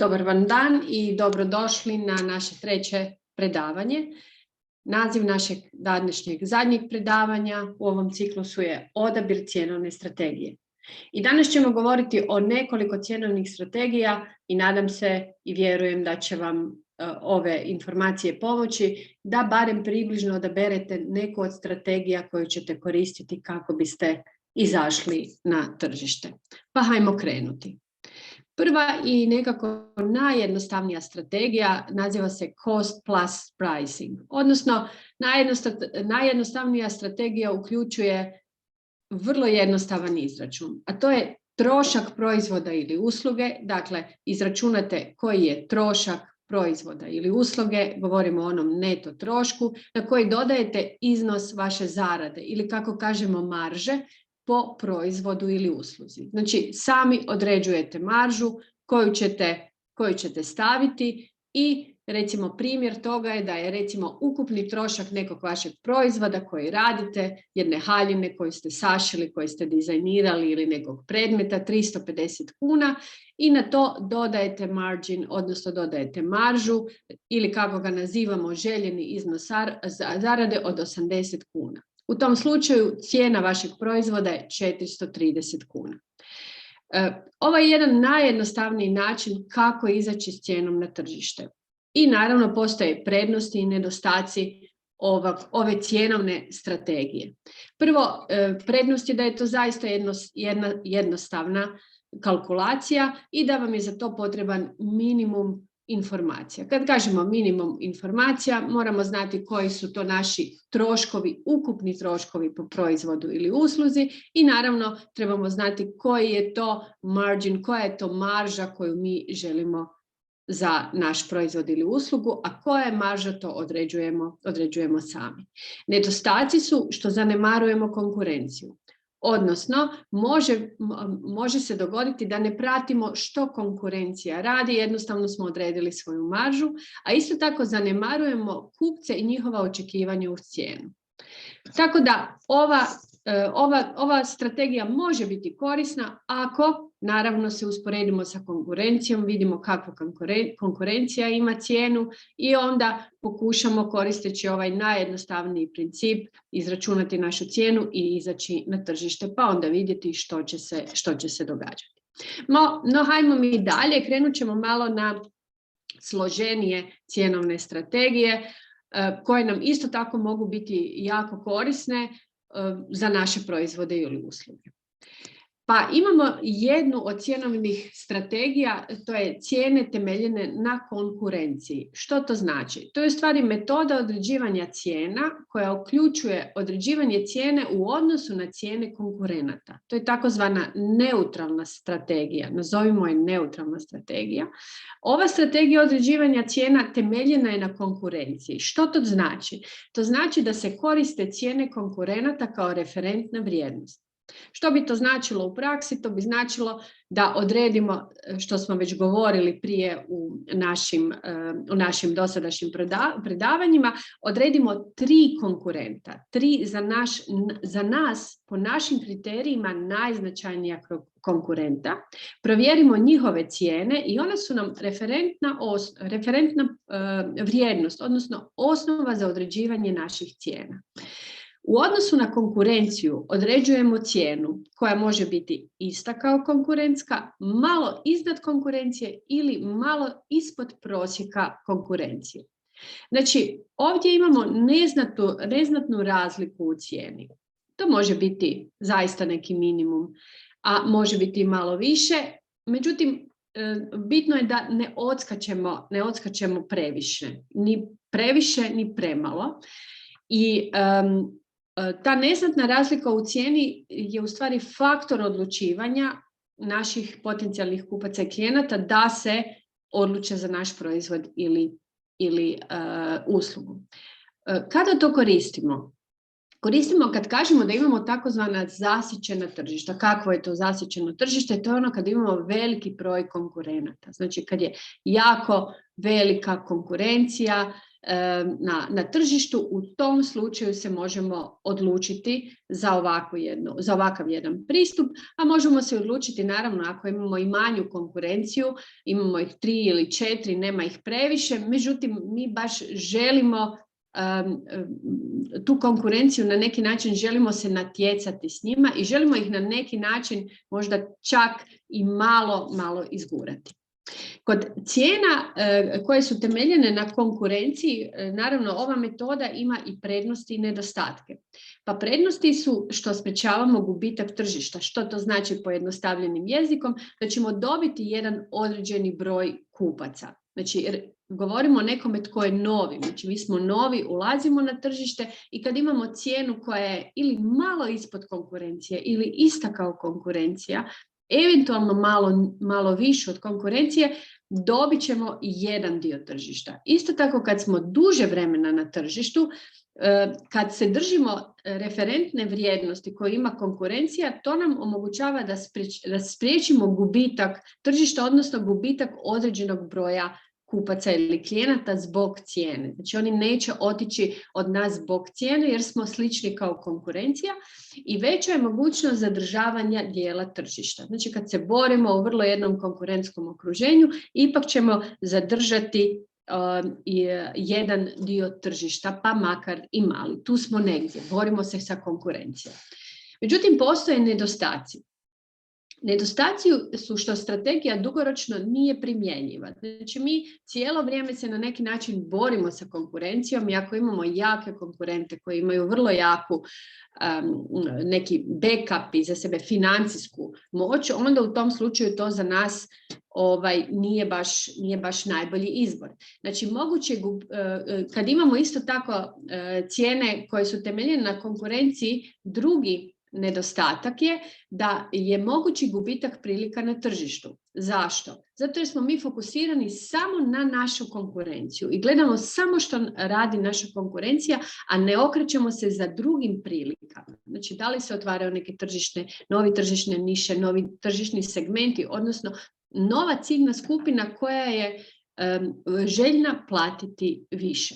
Dobar vam dan i dobrodošli na naše treće predavanje. Naziv našeg današnjeg zadnjeg predavanja u ovom ciklusu je Odabir cjenovne strategije. I danas ćemo govoriti o nekoliko cjenovnih strategija i nadam se i vjerujem da će vam ove informacije pomoći da barem približno odaberete neku od strategija koju ćete koristiti kako biste izašli na tržište. Pa hajmo krenuti. Prva i nekako najjednostavnija strategija naziva se Cost plus Pricing, odnosno najjednostavnija strategija uključuje vrlo jednostavan izračun, a to je trošak proizvoda ili usluge. Dakle, izračunate koji je trošak proizvoda ili usluge, govorimo o onom neto trošku, na koji dodajete iznos vaše zarade ili kako kažemo marže, po proizvodu ili usluzi. Znači, sami određujete maržu koju ćete staviti i recimo primjer toga je da je recimo ukupni trošak nekog vašeg proizvoda koji radite, jedne haljine koju ste sašili, koju ste dizajnirali ili nekog predmeta, 350 kuna i na to dodajete margin, odnosno dodajete maržu ili kako ga nazivamo željeni iznos zarade od 80 kuna. U tom slučaju cijena vašeg proizvoda je 430 kuna. Ovo je jedan najjednostavniji način kako izaći s cijenom na tržište. I naravno postoje prednosti i nedostaci ove cjenovne strategije. Prvo, prednost je da je to zaista jednostavna kalkulacija i da vam je za to potreban minimum informacija. Kad kažemo minimum informacija, moramo znati koji su to naši troškovi, ukupni troškovi po proizvodu ili usluzi i naravno trebamo znati koji je to margin, koja je to marža koju mi želimo za naš proizvod ili uslugu, a koja je marža to određujemo sami. Nedostaci su što zanemarujemo konkurenciju. Odnosno, može se dogoditi da ne pratimo što konkurencija radi, jednostavno smo odredili svoju maržu, a isto tako zanemarujemo kupce i njihova očekivanja uz cijenu. Tako da ova strategija može biti korisna ako naravno se usporedimo sa konkurencijom, vidimo kakva konkurencija ima cijenu i onda pokušamo koristeći ovaj najjednostavniji princip izračunati našu cijenu i izaći na tržište pa onda vidjeti što će se događati. No hajmo mi dalje, krenut ćemo malo na složenije cjenovne strategije koje nam isto tako mogu biti jako korisne za naše proizvode ili usluge. Pa imamo jednu od cjenovnih strategija, to je cijene temeljene na konkurenciji. Što to znači? To je u stvari metoda određivanja cijena koja uključuje određivanje cijene u odnosu na cijene konkurenata. To je takozvana neutralna strategija, nazovimo je neutralna strategija. Ova strategija određivanja cijena temeljena je na konkurenciji. Što to znači? To znači da se koriste cijene konkurenata kao referentna vrijednost. Što bi to značilo u praksi? To bi značilo da odredimo, što smo već govorili prije u našim dosadašnjim predavanjima, odredimo 3 konkurenta, 3 za nas po našim kriterijima najznačajnija konkurenta, provjerimo njihove cijene i one su nam referentna vrijednost, odnosno osnova za određivanje naših cijena. U odnosu na konkurenciju određujemo cijenu koja može biti ista kao konkurentska, malo iznad konkurencije ili malo ispod prosjeka konkurencije. Znači, ovdje imamo neznatnu razliku u cijeni. To može biti zaista neki minimum, a može biti i malo više. Međutim, bitno je da ne odskačemo previše, ni premalo. I ta neznatna razlika u cijeni je u stvari faktor odlučivanja naših potencijalnih kupaca i klijenata da se odluče za naš proizvod ili uslugu. Kada to koristimo? koristimo kad kažemo da imamo takozvana zasićena tržišta. Kakvo je to zasićeno tržište? To je ono kad imamo veliki broj konkurenata. Znači kad je jako velika konkurencija na tržištu, u tom slučaju se možemo odlučiti za ovakav jedan pristup, a možemo se odlučiti naravno ako imamo i manju konkurenciju, imamo ih 3 ili 4, nema ih previše, međutim mi baš želimo tu konkurenciju na neki način, želimo se natjecati s njima i želimo ih na neki način možda čak i malo izgurati. Kod cijena koje su temeljene na konkurenciji, naravno ova metoda ima i prednosti i nedostatke. Pa prednosti su što sprečavamo gubitak tržišta. Što to znači pojednostavljenim jezikom? Da ćemo dobiti jedan određeni broj kupaca. Znači, govorimo o nekome tko je novi, znači mi smo novi, ulazimo na tržište i kad imamo cijenu koja je ili malo ispod konkurencije ili ista kao konkurencija, eventualno malo više od konkurencije, dobit ćemo jedan dio tržišta. Isto tako kad smo duže vremena na tržištu, kad se držimo referentne vrijednosti koje ima konkurencija, to nam omogućava da spriječimo gubitak tržišta, odnosno gubitak određenog broja kupaca ili klijenata zbog cijene. Znači oni neće otići od nas zbog cijene jer smo slični kao konkurencija i veća je mogućnost zadržavanja dijela tržišta. Znači kad se borimo u vrlo jednom konkurentskom okruženju, ipak ćemo zadržati jedan dio tržišta, pa makar i mali. Tu smo negdje, borimo se sa konkurencijom. Međutim, postoje nedostaci. Nedostaci su što strategija dugoročno nije primjenjiva. Znači mi cijelo vrijeme se na neki način borimo sa konkurencijom i ako imamo jake konkurente koji imaju vrlo jaku neki backup i za sebe financijsku moć, onda u tom slučaju to za nas nije baš najbolji izbor. Znači moguće kad imamo isto tako cijene koje su temeljene na konkurenciji, drugi nedostatak je da je mogući gubitak prilika na tržištu. Zašto? Zato jer smo mi fokusirani samo na našu konkurenciju i gledamo samo što radi naša konkurencija, a ne okrećemo se za drugim prilikama. Znači, da li se otvaraju neke novi tržišne niše, novi tržišni segmenti, odnosno nova ciljna skupina koja je željna platiti više.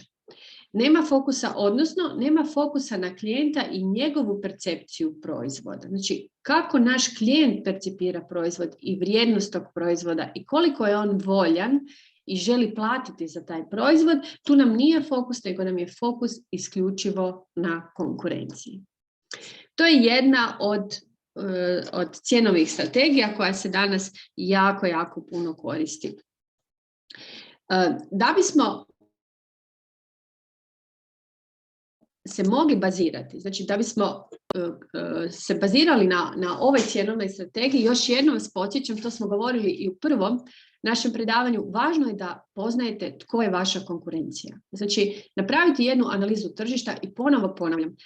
Nema fokusa na klijenta i njegovu percepciju proizvoda. Znači, kako naš klijent percipira proizvod i vrijednost tog proizvoda i koliko je on voljan i želi platiti za taj proizvod, tu nam nije fokus, nego nam je fokus isključivo na konkurenciji. To je jedna od cjenovih strategija koja se danas jako puno koristi. Da bismo se mogli bazirati, znači da bismo se bazirali na ovoj cjenovnoj strategiji, još jednom vas podsjećam, to smo govorili i u prvom našem predavanju, važno je da poznajete tko je vaša konkurencija. Znači, napraviti jednu analizu tržišta i ponovo ponavljam,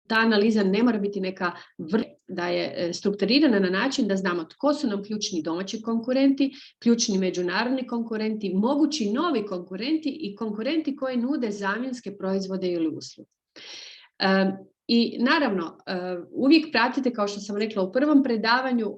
ta analiza ne mora biti da je strukturirana na način da znamo tko su nam ključni domaći konkurenti, ključni međunarodni konkurenti, mogući novi konkurenti i konkurenti koji nude zamjenske proizvode ili usluge. I naravno, uvijek pratite, kao što sam rekla u prvom predavanju,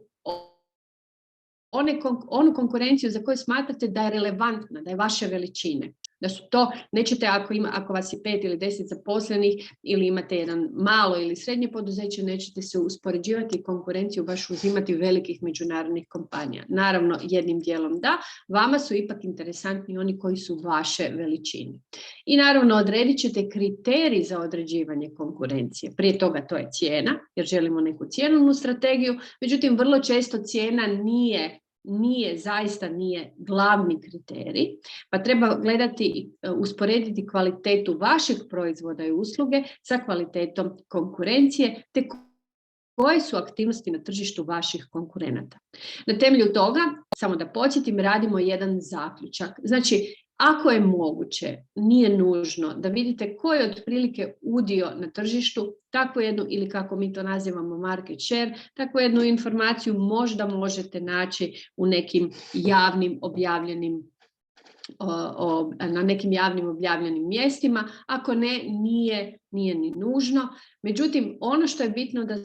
onu konkurenciju za koju smatrate da je relevantna, da je vaše veličine. Da su to, nećete ako vas je 5 ili 10 zaposlenih ili imate jedan malo ili srednje poduzeće, nećete se uspoređivati konkurenciju, baš uzimati velikih međunarodnih kompanija. Naravno, jednim dijelom da, vama su ipak interesantni oni koji su vaše veličine. I naravno, odredit ćete kriterij za određivanje konkurencije. Prije toga to je cijena, jer želimo neku cjenovnu strategiju, međutim, vrlo često cijena zaista nije glavni kriterij, pa treba gledati i usporediti kvalitetu vašeg proizvoda i usluge sa kvalitetom konkurencije, te koje su aktivnosti na tržištu vaših konkurenata. Na temelju toga, samo da podsjetim, radimo jedan zaključak. Znači, ako je moguće, nije nužno da vidite koji je otprilike udio na tržištu, takvu jednu, ili kako mi to nazivamo market share, takvu jednu informaciju možda možete naći u nekim javnim objavljenim na nekim javnim objavljenim mjestima. Ako ne, nije ni nužno. Međutim, ono što je bitno da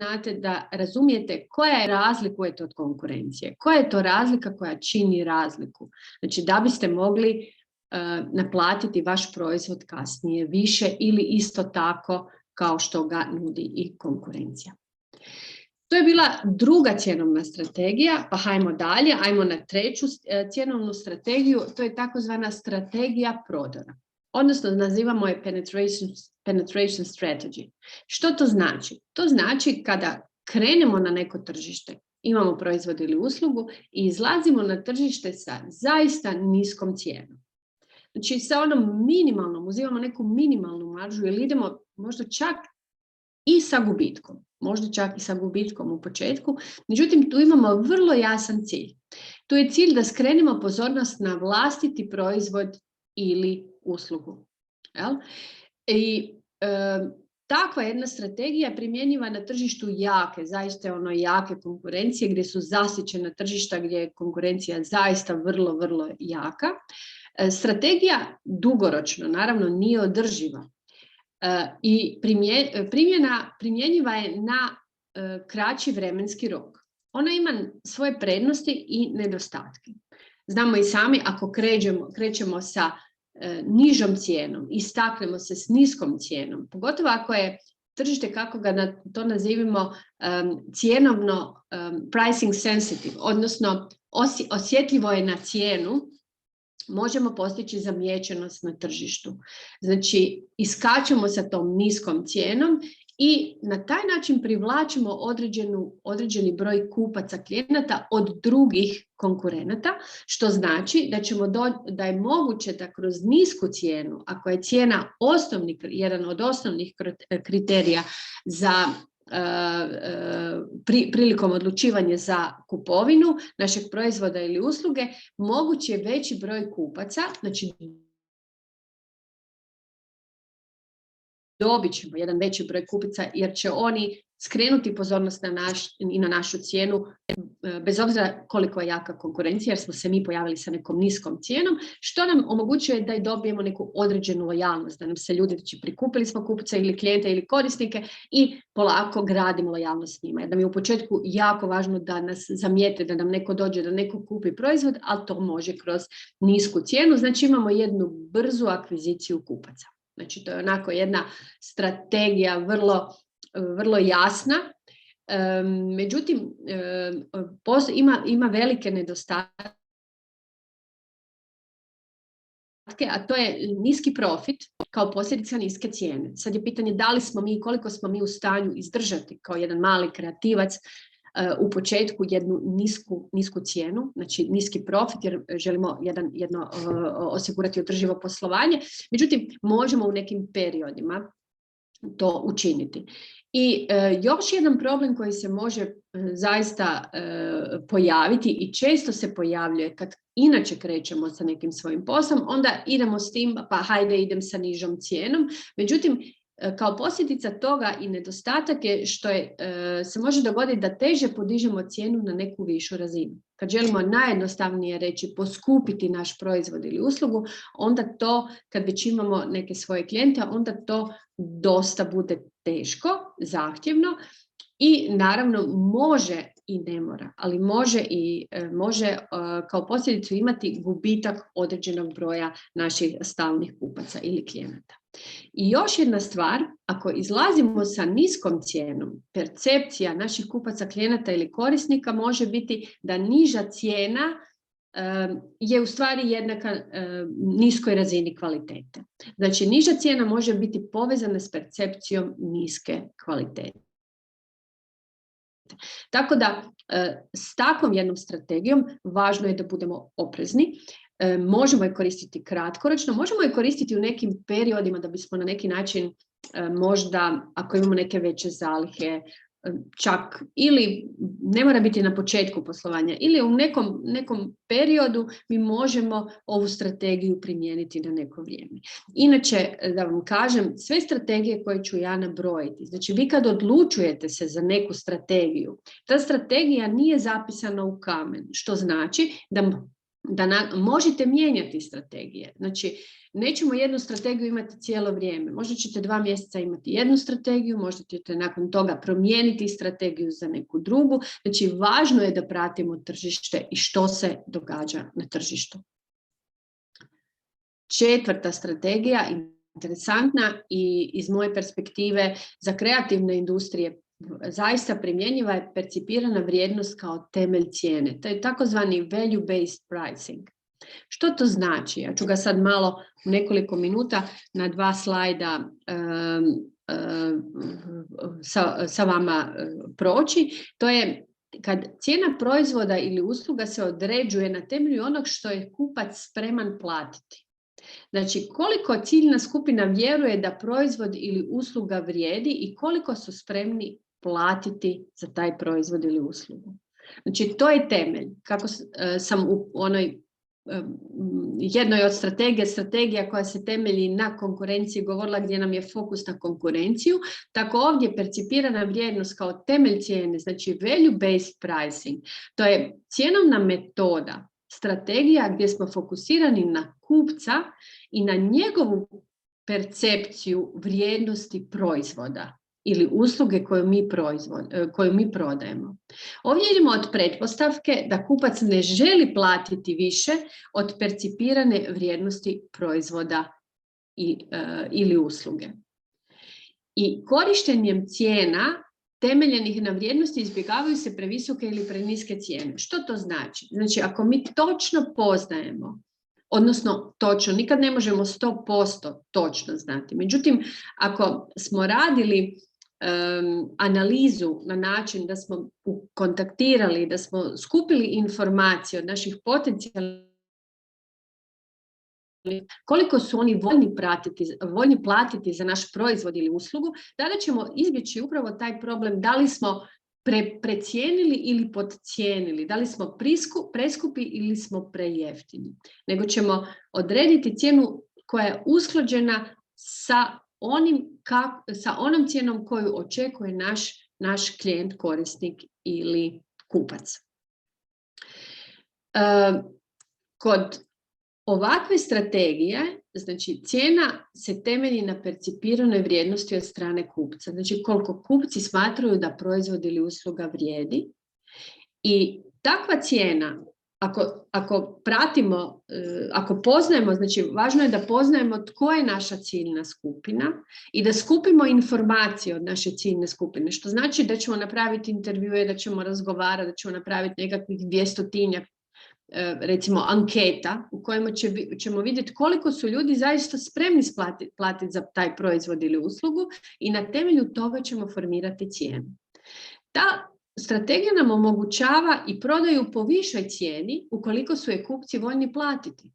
znate, da razumijete koja je razlikujete od konkurencije. Koja je to razlika koja čini razliku. Znači, da biste mogli naplatiti vaš proizvod kasnije više ili isto tako kao što ga nudi i konkurencija. To je bila druga cjenovna strategija, pa hajmo dalje, ajmo na treću cjenovnu strategiju, to je takozvana strategija prodora. Odnosno, nazivamo je penetration strategy. Što to znači? To znači kada krenemo na neko tržište, imamo proizvod ili uslugu i izlazimo na tržište sa zaista niskom cijenom. Znači, sa onom minimalnom, uzimamo neku minimalnu maržu ili idemo možda čak i sa gubitkom. Možda čak i sa gubitkom u početku. Međutim, tu imamo vrlo jasan cilj. Tu je cilj da skrenemo pozornost na vlastiti proizvod ili uslugu. Jel? I takva jedna strategija primjenjiva na tržištu zaista ono jake konkurencije, gdje su zasićena tržišta, gdje je konkurencija zaista vrlo, vrlo jaka. Strategija dugoročno, naravno, nije održiva. I primjenjiva je na kraći vremenski rok. Ona ima svoje prednosti i nedostatke. Znamo i sami, ako krećemo sa nižom cijenom i staknemo se s niskom cijenom, pogotovo ako je tržište, kako ga to nazivimo, cijenovno pricing sensitive, odnosno osjetljivo je na cijenu, možemo postići zamjećenost na tržištu. Znači, iskačemo sa tom niskom cijenom i na taj način privlačimo određeni broj kupaca, klijenata od drugih konkurenata, što znači da je moguće da kroz nisku cijenu, ako je cijena jedan od osnovnih kriterija za prilikom odlučivanja za kupovinu našeg proizvoda ili usluge, moguće je veći broj kupaca, znači dobit ćemo jedan veći broj kupaca jer će oni skrenuti pozornost na našu cijenu, bez obzira koliko je jaka konkurencija, jer smo se mi pojavili sa nekom niskom cijenom, što nam omogućuje da dobijemo neku određenu lojalnost, da nam se ljudi, znači prikupili smo kupca ili klijente ili korisnike i polako gradimo lojalnost s njima. Jer nam je u početku jako važno da nas zamijete, da nam neko dođe, da neko kupi proizvod, ali to može kroz nisku cijenu, znači imamo jednu brzu akviziciju kupaca. Znači, to je onako jedna strategija vrlo jasna. Međutim, ima velike nedostatke, a to je niski profit kao posljedica niske cijene. Sad je pitanje koliko smo mi u stanju izdržati kao jedan mali kreativac u početku jednu nisku cijenu, znači niski profit, jer želimo jedno osigurati održivo poslovanje. Međutim, možemo u nekim periodima to učiniti. I još jedan problem koji se može zaista pojaviti i često se pojavljuje kad inače krećemo sa nekim svojim poslom, onda idemo s tim, pa hajde idem sa nižom cijenom. Međutim, kao posljedica toga i nedostatak je što se može dogoditi da teže podižemo cijenu na neku višu razinu. Kad želimo najjednostavnije reći poskupiti naš proizvod ili uslugu, onda to, kad već imamo neke svoje klijente, onda to dosta bude teško, zahtjevno i naravno može i ne mora, ali može kao posljedicu imati gubitak određenog broja naših stalnih kupaca ili klijenata. I još jedna stvar, ako izlazimo sa niskom cijenom, percepcija naših kupaca, klijenata ili korisnika može biti da niža cijena je u stvari jednaka niskoj razini kvalitete. Znači, niža cijena može biti povezana s percepcijom niske kvalitete. Tako da s takvom jednom strategijom važno je da budemo oprezni. Možemo je koristiti kratkoročno, možemo je koristiti u nekim periodima da bismo na neki način možda, ako imamo neke veće zalihe, čak ili ne mora biti na početku poslovanja, ili u nekom periodu mi možemo ovu strategiju primijeniti na neko vrijeme. Inače, da vam kažem, sve strategije koje ću ja nabrojiti, znači vi kad odlučujete se za neku strategiju, ta strategija nije zapisana u kamen, što znači da možete mijenjati strategije. Znači, nećemo jednu strategiju imati cijelo vrijeme. Možda ćete 2 mjeseca imati jednu strategiju, možda ćete nakon toga promijeniti strategiju za neku drugu. Znači, važno je da pratimo tržište i što se događa na tržištu. 4. strategija, interesantna i iz moje perspektive za kreativne industrije zaista primjenjiva, je percipirana vrijednost kao temelj cijene. To je takozvani value-based pricing. Što to znači? Ja ću ga sad malo u nekoliko minuta na 2 slajda sa vama proći. To je kad cijena proizvoda ili usluga se određuje na temelju onog što je kupac spreman platiti. Znači, koliko ciljna skupina vjeruje da proizvod ili usluga vrijedi i koliko su spremni platiti za taj proizvod ili uslugu. Znači, to je temelj. Kako sam u onoj jednoj od strategija koja se temelji na konkurenciji govorila, gdje nam je fokus na konkurenciju, tako ovdje percipirana vrijednost kao temelj cijene, znači value-based pricing, to je cjenovna metoda, strategija gdje smo fokusirani na kupca i na njegovu percepciju vrijednosti proizvoda ili usluge koju mi prodajemo. Ovdje idemo od pretpostavke da kupac ne želi platiti više od percipirane vrijednosti proizvoda ili usluge. I korištenjem cijena temeljenih na vrijednosti izbjegavaju se previsoke ili preniske cijene. Što to znači? Znači, ako mi točno poznajemo, odnosno točno, nikad ne možemo 100% točno znati. Međutim, ako smo radili analizu na način da smo kontaktirali, da smo skupili informacije od naših potencijalnih, koliko su oni voljni platiti za naš proizvod ili uslugu, tada ćemo izbjeći upravo taj problem da li smo precijenili ili podcijenili, da li smo preskupi ili smo prejeftini. Nego ćemo odrediti cijenu koja je usklađena sa onom cijenom koju očekuje naš klijent, korisnik ili kupac. Kod ovakve strategije, znači cijena se temelji na percipiranoj vrijednosti od strane kupca. Znači koliko kupci smatraju da proizvod ili usluga vrijedi. I takva cijena, ako pratimo, ako poznajemo, znači važno je da poznajemo tko je naša ciljna skupina i da skupimo informacije od naše ciljne skupine, što znači da ćemo napraviti intervjue, da ćemo razgovarati, da ćemo napraviti nekakvih 200-tinjak recimo anketa u kojima ćemo vidjeti koliko su ljudi zaista spremni platiti za taj proizvod ili uslugu i na temelju toga ćemo formirati cijenu. Ta strategija nam omogućava i prodaju po višoj cijeni ukoliko su je kupci voljni platiti.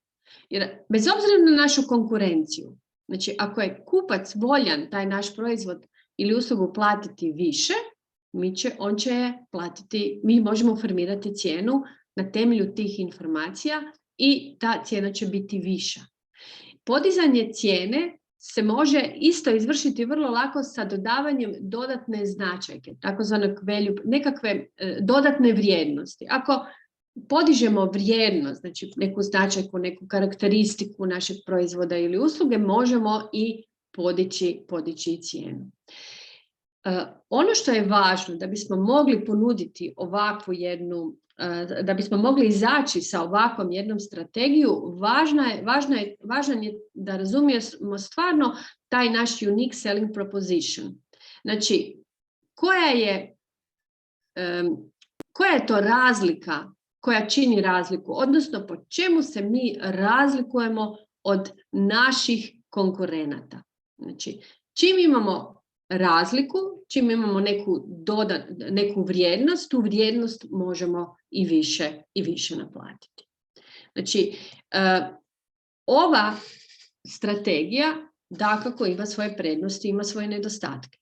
Jer bez obzira na našu konkurenciju, znači ako je kupac voljan taj naš proizvod ili uslugu platiti više, on će je platiti, mi možemo formirati cijenu na temelju tih informacija i ta cijena će biti viša. Podizanje cijene se može isto izvršiti vrlo lako sa dodavanjem dodatne značajke, takozvanog value, nekakve dodatne vrijednosti. Ako podižemo vrijednost, znači neku značajku, neku karakteristiku našeg proizvoda ili usluge, možemo i podići cijenu. Ono što je važno da bismo mogli ponuditi ovakvu jednu, da bismo mogli izaći sa ovakvom jednom strategiju, važan je da razumijemo stvarno taj naš unique selling proposition. Znači, koja je to razlika koja čini razliku, odnosno po čemu se mi razlikujemo od naših konkurenata. Znači, čim imamo razliku, čim imamo neku vrijednost, tu vrijednost možemo i više naplatiti. Znači, ova strategija dakako ima svoje prednosti, ima svoje nedostatke.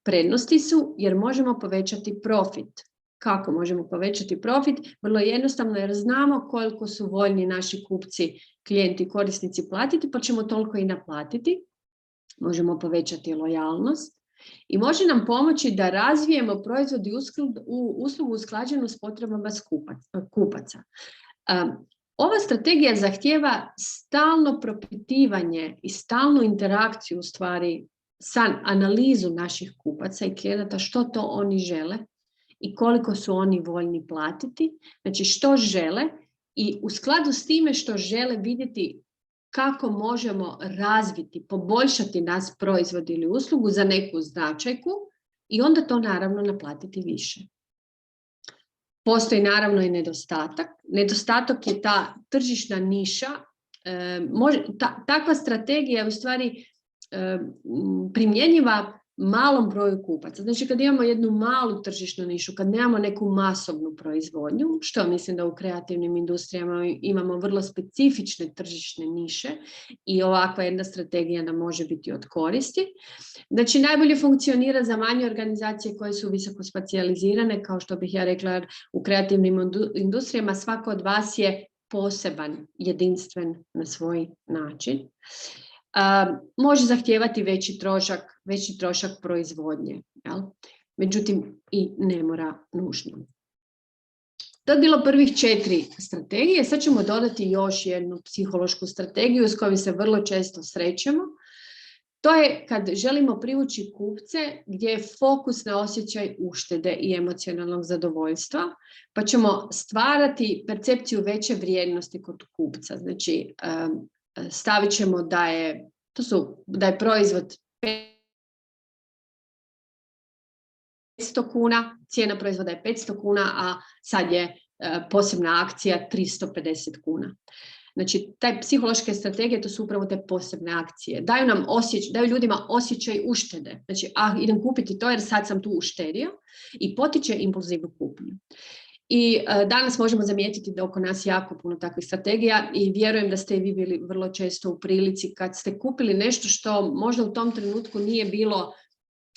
Prednosti su jer možemo povećati profit. Kako možemo povećati profit? Vrlo jednostavno jer znamo koliko su voljni naši kupci, klijenti, korisnici platiti, pa ćemo toliko i naplatiti. Možemo povećati lojalnost i može nam pomoći da razvijemo proizvod i uslugu usklađenu s potrebama kupaca. Ova strategija zahtijeva stalno propitivanje i stalnu interakciju u stvari sa analizu naših kupaca i klijenata, što to oni žele i koliko su oni voljni platiti, znači što žele i u skladu s time što žele vidjeti kako možemo razviti, poboljšati nas proizvod ili uslugu za neku značajku i onda to naravno naplatiti više. Postoji naravno i nedostatak. Nedostatak je ta tržišna niša. Takva strategija je u stvari primjenjiva malom broju kupaca. Znači kad imamo jednu malu tržišnu nišu, kad nemamo neku masovnu proizvodnju, što mislim da u kreativnim industrijama imamo vrlo specifične tržišne niše i ovakva jedna strategija nam može biti od koristi. Znači najbolje funkcionira za manje organizacije koje su visoko specijalizirane, kao što bih ja rekla u kreativnim industrijama, svako od vas je poseban, jedinstven na svoj način. Može zahtijevati veći trošak proizvodnje, jel? Međutim i ne mora nužno. To je bilo prvih 4 strategije, sad ćemo dodati još jednu psihološku strategiju s kojom se vrlo često srećemo. To je kad želimo privući kupce gdje je fokus na osjećaj uštede i emocionalnog zadovoljstva, pa ćemo stvarati percepciju veće vrijednosti kod kupca. Znači, stavit ćemo da je proizvod 500 kuna, cijena proizvoda je 500 kuna, a sad je posebna akcija 350 kuna. Znači, taj psihološke strategije, to su upravo te posebne akcije. Daju ljudima osjećaj uštede. Znači, idem kupiti to jer sad sam tu uštedio i potiče impulzivnu kupnju. I danas možemo zamijetiti da oko nas jako puno takvih strategija i vjerujem da ste i vi bili vrlo često u prilici kad ste kupili nešto što možda u tom trenutku nije bilo,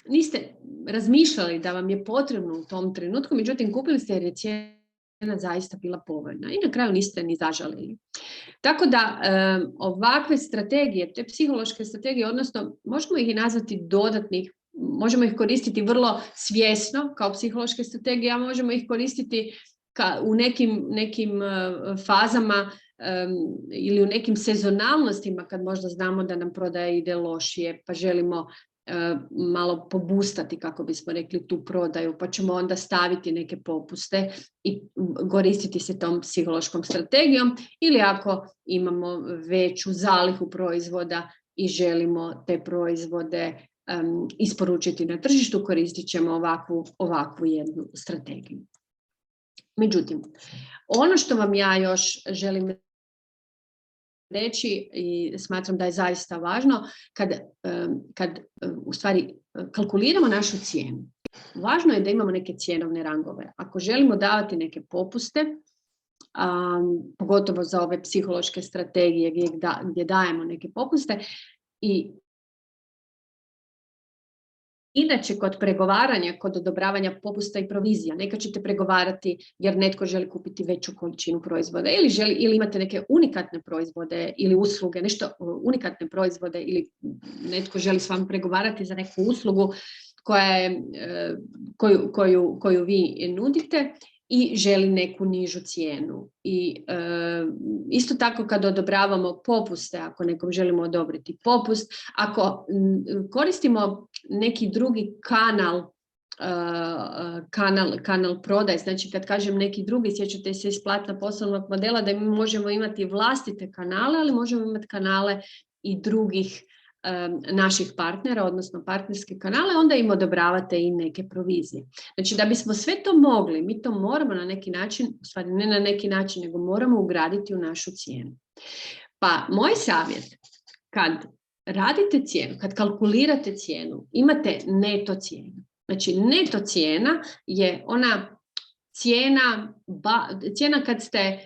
niste razmišljali da vam je potrebno u tom trenutku, međutim kupili ste jer je cijena zaista bila povoljna i na kraju niste ni zažalili. Tako da ovakve strategije, te psihološke strategije, odnosno možemo ih i nazvati dodatnih, možemo ih koristiti vrlo svjesno kao psihološke strategije, a možemo ih koristiti u nekim fazama ili u nekim sezonalnostima kad možda znamo da nam prodaja ide lošije, pa želimo malo pobustati, kako bismo rekli, tu prodaju, pa ćemo onda staviti neke popuste i koristiti se tom psihološkom strategijom, ili ako imamo veću zalihu proizvoda i želimo te proizvode isporučiti na tržištu, koristit ćemo ovakvu jednu strategiju. Međutim, ono što vam ja još želim reći i smatram da je zaista važno, kad u stvari kalkuliramo našu cijenu, važno je da imamo neke cjenovne rangove. Ako želimo davati neke popuste, pogotovo za ove psihološke strategije gdje dajemo neke popuste, i inače kod pregovaranja, kod odobravanja popusta i provizija, nekad ćete pregovarati jer netko želi kupiti veću količinu proizvoda ili imate neke unikatne proizvode ili usluge, nešto unikatne proizvode, ili netko želi s vama pregovarati za neku uslugu koju vi nudite i želi neku nižu cijenu. I isto tako kad odobravamo popuste, ako nekom želimo odobriti popust, ako koristimo neki drugi kanal prodaje, znači kad kažem neki drugi, sjećate se iz platnog poslovnog modela da mi možemo imati vlastite kanale, ali možemo imati kanale i drugih naših partnera, odnosno partnerske kanale, onda im odobravate i neke provizije. Znači, da bismo sve to mogli, mi to moramo na neki način, u stvari ne na neki način, nego moramo ugraditi u našu cijenu. Pa moj savjet, kad radite cijenu, kad kalkulirate cijenu, imate neto cijenu. Znači, neto cijena je ona cijena kad ste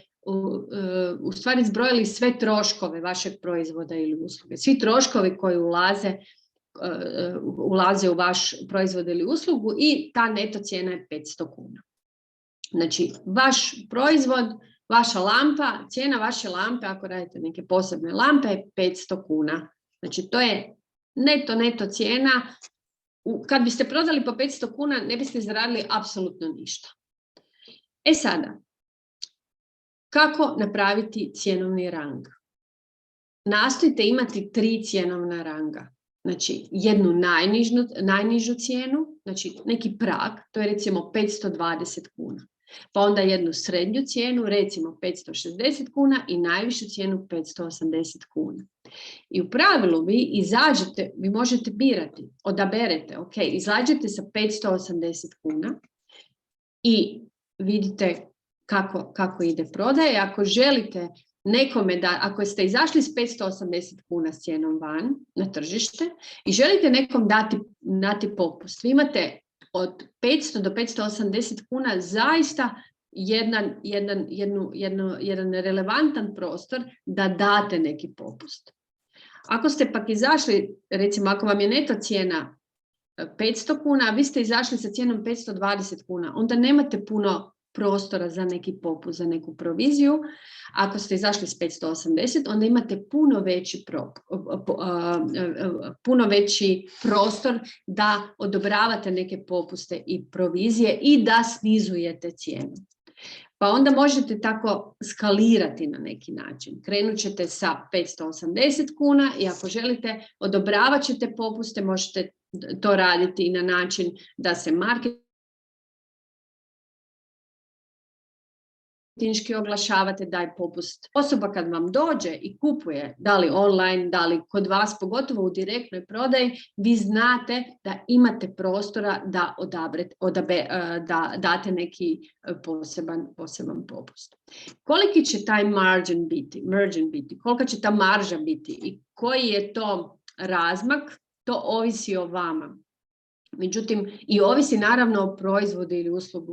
u stvari zbrojili sve troškove vašeg proizvoda ili usluge. Svi troškovi koji ulaze ulaze u vaš proizvod ili uslugu i ta neto cijena je 500 kuna. Znači, vaš proizvod, vaša lampa, cijena vaše lampe, ako radite neke posebne lampe, je 500 kuna. Znači, to je neto cijena. Kad biste prodali po 500 kuna, ne biste zaradili apsolutno ništa. E sada, kako napraviti cjenovni rang? Nastojite imati 3 cjenovna ranga. Znači, jednu najnižu cijenu, znači neki prag, to je recimo 520 kuna. Pa onda jednu srednju cijenu, recimo 560 kuna i najvišu cijenu 580 kuna. I u pravilu vi možete birati, odaberete, ok, izađete sa 580 kuna i vidite kako ide prodaje. Ako želite nekome ako ste izašli s 580 kuna s cijenom van na tržište i želite nekom dati popust, vi imate od 500 do 580 kuna zaista jedan relevantan prostor da date neki popust. Ako ste pak izašli, recimo ako vam je neto cijena 500 kuna, a vi ste izašli sa cijenom 520 kuna, onda nemate puno prostora za neki popust, za neku proviziju. Ako ste izašli s 580, onda imate puno veći prostor da odobravate neke popuste i provizije i da snizujete cijenu. Pa onda možete tako skalirati na neki način. Krenut ćete sa 580 kuna i ako želite, odobravat ćete popuste, možete to raditi i na način da se marketinški oglašavate, daj popust. Osoba kad vam dođe i kupuje, da li online, da li kod vas, pogotovo u direktnoj prodaji, vi znate da imate prostora da date neki poseban popust. Koliki će taj margin biti, kolika će ta marža biti i koji je to razmak, to ovisi o vama. Međutim, i ovisi naravno o proizvodu ili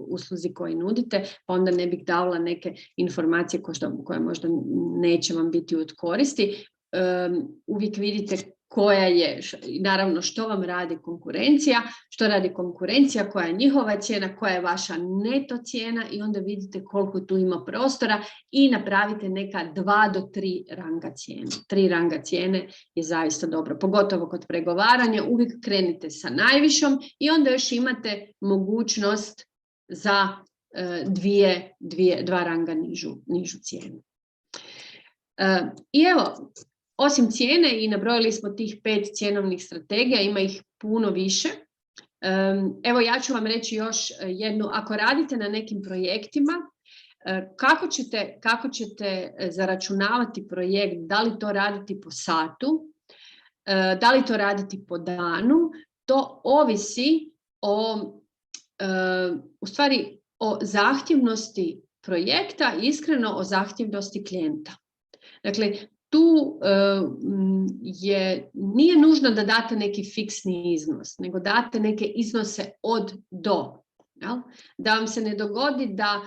usluzi koji nudite, pa onda ne bih davala neke informacije koje možda neće vam biti od koristi. Uvijek vidite koja je, naravno što vam radi konkurencija, koja je njihova cijena, koja je vaša neto cijena i onda vidite koliko tu ima prostora i napravite neka 2 do 3 ranga cijene. 3 ranga cijene je zaista dobro, pogotovo kod pregovaranja, uvijek krenite sa najvišom i onda još imate mogućnost za 2 ranga nižu cijenu. I evo, osim cijene, i nabrojili smo tih 5 cjenovnih strategija, ima ih puno više. Evo ja ću vam reći još jednu, ako radite na nekim projektima, kako ćete zaračunavati projekt, da li to raditi po satu, da li to raditi po danu, to ovisi o zahtjevnosti projekta, iskreno o zahtjevnosti klijenta. Dakle, tu nije nužno da date neki fiksni iznos, nego date neke iznose od do. Jel? Da vam se ne dogodi da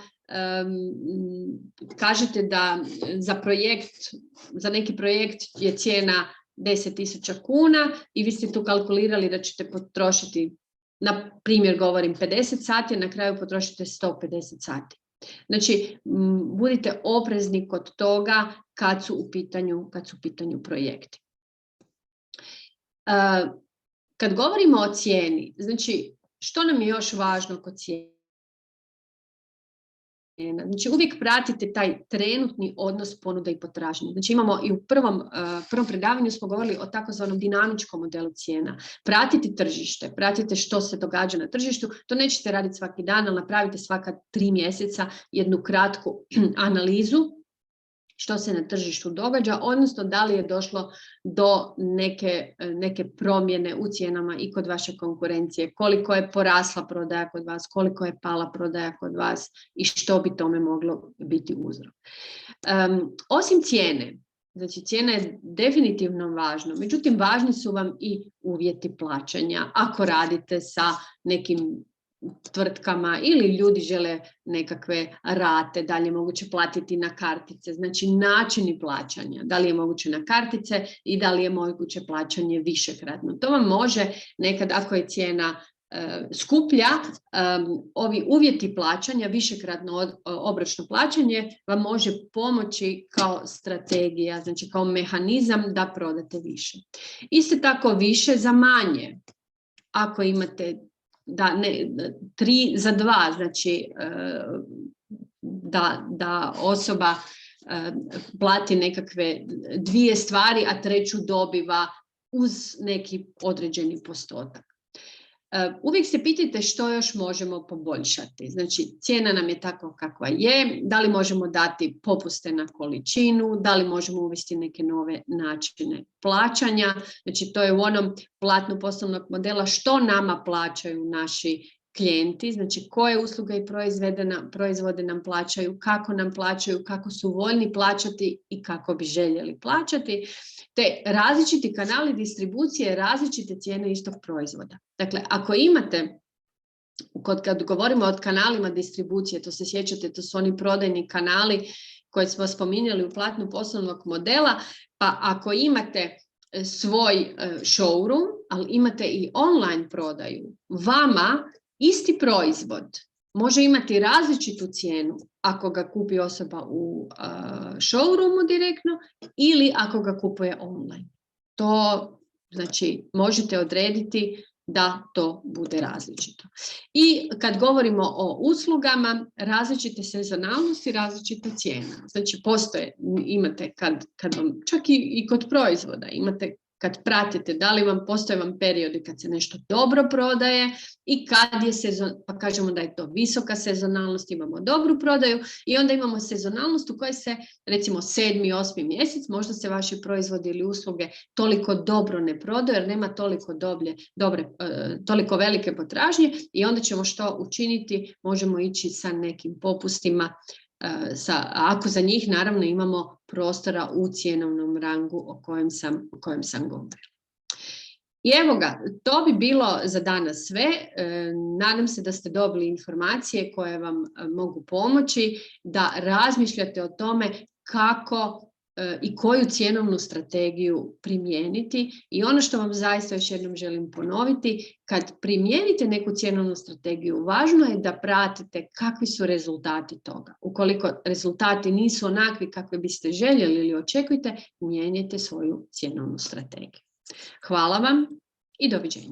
kažete da za neki projekt je cijena 10.000 kuna i vi ste tu kalkulirali da ćete potrošiti, na primjer govorim 50 sati, a na kraju potrošite 150 sati. Znači, budite oprezni kod toga kad su u pitanju projekti. Kad govorimo o cijeni, znači, što nam je još važno kod cijene? Znači, uvijek pratite taj trenutni odnos ponude i potražnje. Znači, imamo i u prvom predavanju smo govorili o takozvanom dinamičkom modelu cijena. Pratite tržište, pratite što se događa na tržištu. To nećete raditi svaki dan, ali napravite svaka 3 mjeseca jednu kratku analizu što se na tržištu događa, odnosno da li je došlo do neke promjene u cijenama i kod vaše konkurencije, koliko je porasla prodaja kod vas, koliko je pala prodaja kod vas i što bi tome moglo biti uzrok. Osim cijene, znači cijena je definitivno važna, međutim važni su vam i uvjeti plaćanja ako radite sa nekim tvrtkama ili ljudi žele nekakve rate, da li je moguće platiti na kartice, znači načini plaćanja, da li je moguće na kartice i da li je moguće plaćanje višekratno. To vam može nekad, ako je cijena skuplja, ovi uvjeti plaćanja, višekratno obročno plaćanje vam može pomoći kao strategija, znači kao mehanizam da prodate više. Isto tako više za manje. Ako imate 3 za 2, znači da osoba plati nekakve 2 stvari, a 3 dobiva uz neki određeni postotak. Uvijek se pitajte što još možemo poboljšati. Znači, cijena nam je tako kakva je, da li možemo dati popuste na količinu, da li možemo uvesti neke nove načine plaćanja. Znači, to je u onom platnu poslovnog modela što nama plaćaju naši klijenti, znači koje usluge i proizvode nam plaćaju, kako su voljni plaćati i kako bi željeli plaćati, te različiti kanali distribucije, različite cijene istog proizvoda. Dakle, ako imate, kad govorimo o kanalima distribucije, to se sjećate, to su oni prodajni kanali koje smo spominjali u platnu poslovnog modela, pa ako imate svoj showroom, ali imate i online prodaju, vama isti proizvod može imati različitu cijenu ako ga kupi osoba u showroomu direktno ili ako ga kupuje online. To znači možete odrediti da to bude različito. I kad govorimo o uslugama, različite sezonalnosti, različita cijena. Znači imate kad vam, čak i kod proizvoda, imate kad pratite, da li postoje vam periodi kad se nešto dobro prodaje i kad je pa kažemo da je to visoka sezonalnost, imamo dobru prodaju i onda imamo sezonalnost u kojoj se recimo 7. 8. mjesec možda se vaši proizvodi ili usluge toliko dobro ne prodaju jer nema toliko velike potražnje i onda ćemo što učiniti, možemo ići sa nekim popustima, ako za njih naravno imamo prostora u cjenovnom rangu o kojem sam govorila. I evo ga, to bi bilo za danas sve. Nadam se da ste dobili informacije koje vam mogu pomoći da razmišljate o tome kako i koju cjenovnu strategiju primijeniti. I ono što vam zaista još jednom želim ponoviti, kad primijenite neku cjenovnu strategiju, važno je da pratite kakvi su rezultati toga. Ukoliko rezultati nisu onakvi kakve biste željeli ili očekujete, mijenjajte svoju cjenovnu strategiju. Hvala vam i doviđenja.